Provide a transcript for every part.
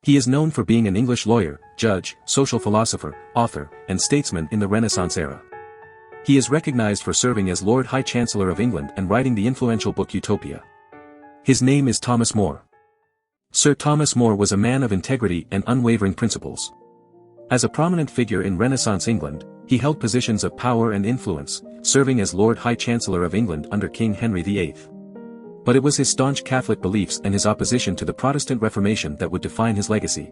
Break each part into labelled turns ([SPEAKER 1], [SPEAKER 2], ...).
[SPEAKER 1] He is known for being an English lawyer, judge, social philosopher, author, and statesman in the Renaissance era. He is recognized for serving as Lord High Chancellor of England and writing the influential book Utopia. His name is Thomas More. Sir Thomas More was a man of integrity and unwavering principles. As a prominent figure in Renaissance England, he held positions of power and influence, serving as Lord High Chancellor of England under King Henry VIII. But it was his staunch Catholic beliefs and his opposition to the Protestant Reformation that would define his legacy.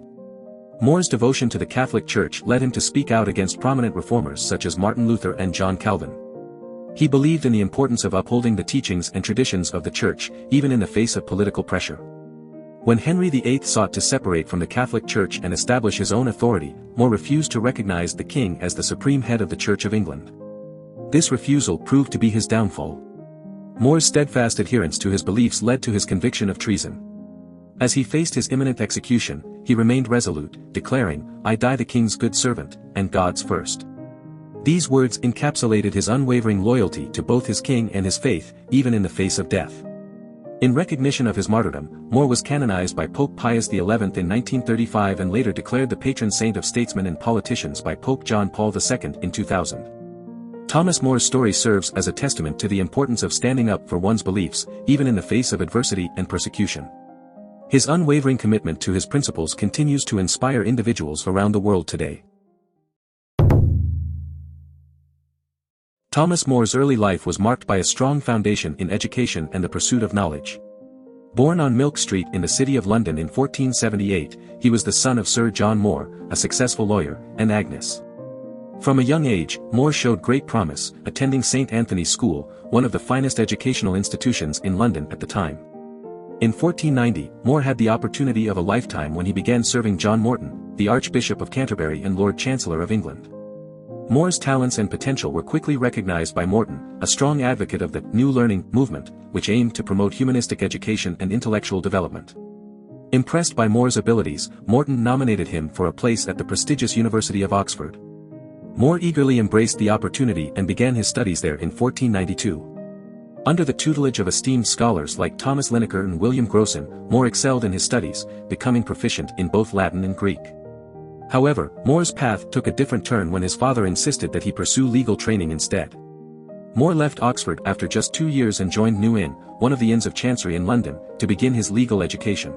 [SPEAKER 1] More's devotion to the Catholic Church led him to speak out against prominent reformers such as Martin Luther and John Calvin. He believed in the importance of upholding the teachings and traditions of the Church, even in the face of political pressure. When Henry VIII sought to separate from the Catholic Church and establish his own authority, More refused to recognize the king as the supreme head of the Church of England. This refusal proved to be his downfall. More's steadfast adherence to his beliefs led to his conviction of treason. As he faced his imminent execution, he remained resolute, declaring, "I die the king's good servant, and God's first." These words encapsulated his unwavering loyalty to both his king and his faith, even in the face of death. In recognition of his martyrdom, More was canonized by Pope Pius XI in 1935 and later declared the patron saint of statesmen and politicians by Pope John Paul II in 2000. Thomas More's story serves as a testament to the importance of standing up for one's beliefs, even in the face of adversity and persecution. His unwavering commitment to his principles continues to inspire individuals around the world today. Thomas More's early life was marked by a strong foundation in education and the pursuit of knowledge. Born on Milk Street in the City of London in 1478, he was the son of Sir John More, a successful lawyer, and Agnes. From a young age, More showed great promise, attending St. Anthony's School, one of the finest educational institutions in London at the time. In 1490, More had the opportunity of a lifetime when he began serving John Morton, the Archbishop of Canterbury and Lord Chancellor of England. More's talents and potential were quickly recognized by Morton, a strong advocate of the New Learning movement, which aimed to promote humanistic education and intellectual development. Impressed by More's abilities, Morton nominated him for a place at the prestigious University of Oxford. More eagerly embraced the opportunity and began his studies there in 1492. Under the tutelage of esteemed scholars like Thomas Linacre and William Grocyn, More excelled in his studies, becoming proficient in both Latin and Greek. However, More's path took a different turn when his father insisted that he pursue legal training instead. More left Oxford after just 2 years and joined New Inn, one of the inns of Chancery in London, to begin his legal education.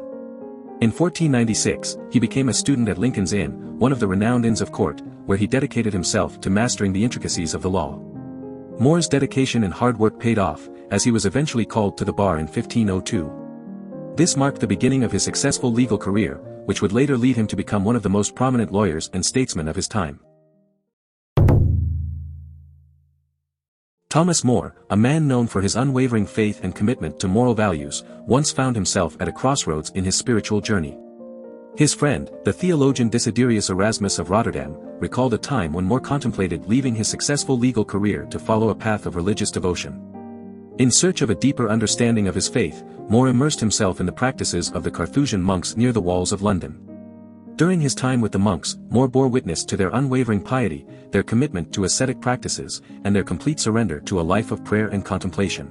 [SPEAKER 1] In 1496, he became a student at Lincoln's Inn, one of the renowned inns of court, where he dedicated himself to mastering the intricacies of the law. More's dedication and hard work paid off, as he was eventually called to the bar in 1502. This marked the beginning of his successful legal career, which would later lead him to become one of the most prominent lawyers and statesmen of his time. Thomas More, a man known for his unwavering faith and commitment to moral values, once found himself at a crossroads in his spiritual journey. His friend, the theologian Desiderius Erasmus of Rotterdam, recalled a time when More contemplated leaving his successful legal career to follow a path of religious devotion. In search of a deeper understanding of his faith, More immersed himself in the practices of the Carthusian monks near the walls of London. During his time with the monks, More bore witness to their unwavering piety, their commitment to ascetic practices, and their complete surrender to a life of prayer and contemplation.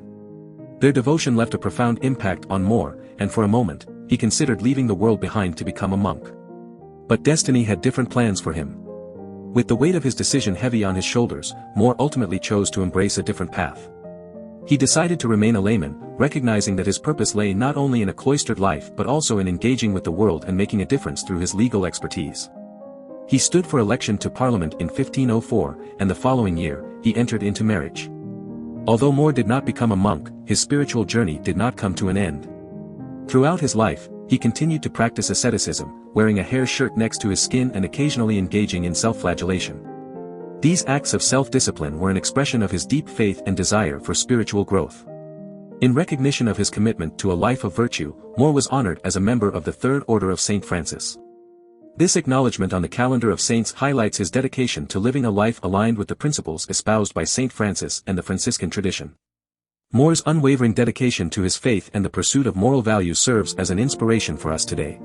[SPEAKER 1] Their devotion left a profound impact on More, and for a moment, he considered leaving the world behind to become a monk. But destiny had different plans for him. With the weight of his decision heavy on his shoulders, More ultimately chose to embrace a different path. He decided to remain a layman, recognizing that his purpose lay not only in a cloistered life but also in engaging with the world and making a difference through his legal expertise. He stood for election to Parliament in 1504, and the following year, he entered into marriage. Although More did not become a monk, his spiritual journey did not come to an end. Throughout his life, he continued to practice asceticism, wearing a hair shirt next to his skin and occasionally engaging in self-flagellation. These acts of self-discipline were an expression of his deep faith and desire for spiritual growth. In recognition of his commitment to a life of virtue, More was honored as a member of the Third Order of St. Francis. This acknowledgement on the calendar of saints highlights his dedication to living a life aligned with the principles espoused by St. Francis and the Franciscan tradition. More's unwavering dedication to his faith and the pursuit of moral values serves as an inspiration for us today.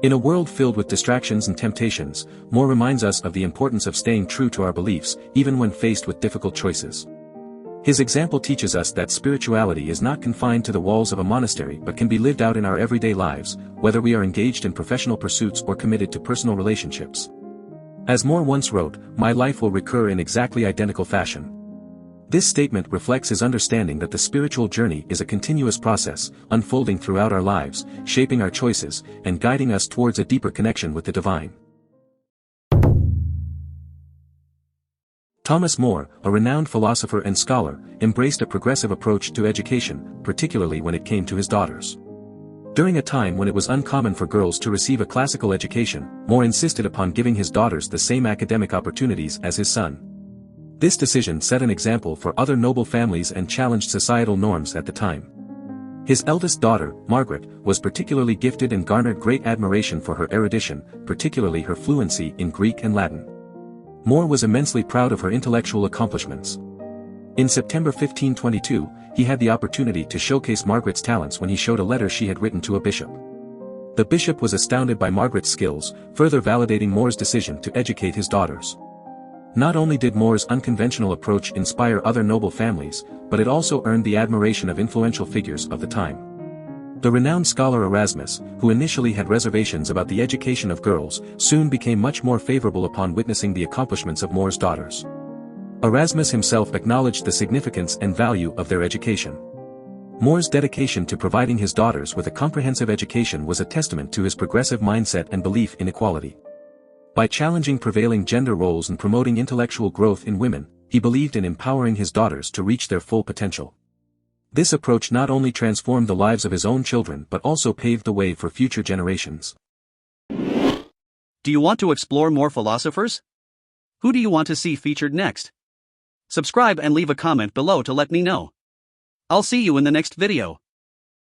[SPEAKER 1] In a world filled with distractions and temptations, More reminds us of the importance of staying true to our beliefs, even when faced with difficult choices. His example teaches us that spirituality is not confined to the walls of a monastery but can be lived out in our everyday lives, whether we are engaged in professional pursuits or committed to personal relationships. As More once wrote, "My life will recur in exactly identical fashion." This statement reflects his understanding that the spiritual journey is a continuous process, unfolding throughout our lives, shaping our choices, and guiding us towards a deeper connection with the divine. Thomas More, a renowned philosopher and scholar, embraced a progressive approach to education, particularly when it came to his daughters. During a time when it was uncommon for girls to receive a classical education, More insisted upon giving his daughters the same academic opportunities as his son. This decision set an example for other noble families and challenged societal norms at the time. His eldest daughter, Margaret, was particularly gifted and garnered great admiration for her erudition, particularly her fluency in Greek and Latin. More was immensely proud of her intellectual accomplishments. In September 1522, he had the opportunity to showcase Margaret's talents when he showed a letter she had written to a bishop. The bishop was astounded by Margaret's skills, further validating More's decision to educate his daughters. Not only did More's unconventional approach inspire other noble families, but it also earned the admiration of influential figures of the time. The renowned scholar Erasmus, who initially had reservations about the education of girls, soon became much more favorable upon witnessing the accomplishments of More's daughters. Erasmus himself acknowledged the significance and value of their education. More's dedication to providing his daughters with a comprehensive education was a testament to his progressive mindset and belief in equality. By challenging prevailing gender roles and promoting intellectual growth in women, he believed in empowering his daughters to reach their full potential. This approach not only transformed the lives of his own children but also paved the way for future generations.
[SPEAKER 2] Do you want to explore more philosophers? Who do you want to see featured next? Subscribe and leave a comment below to let me know. I'll see you in the next video.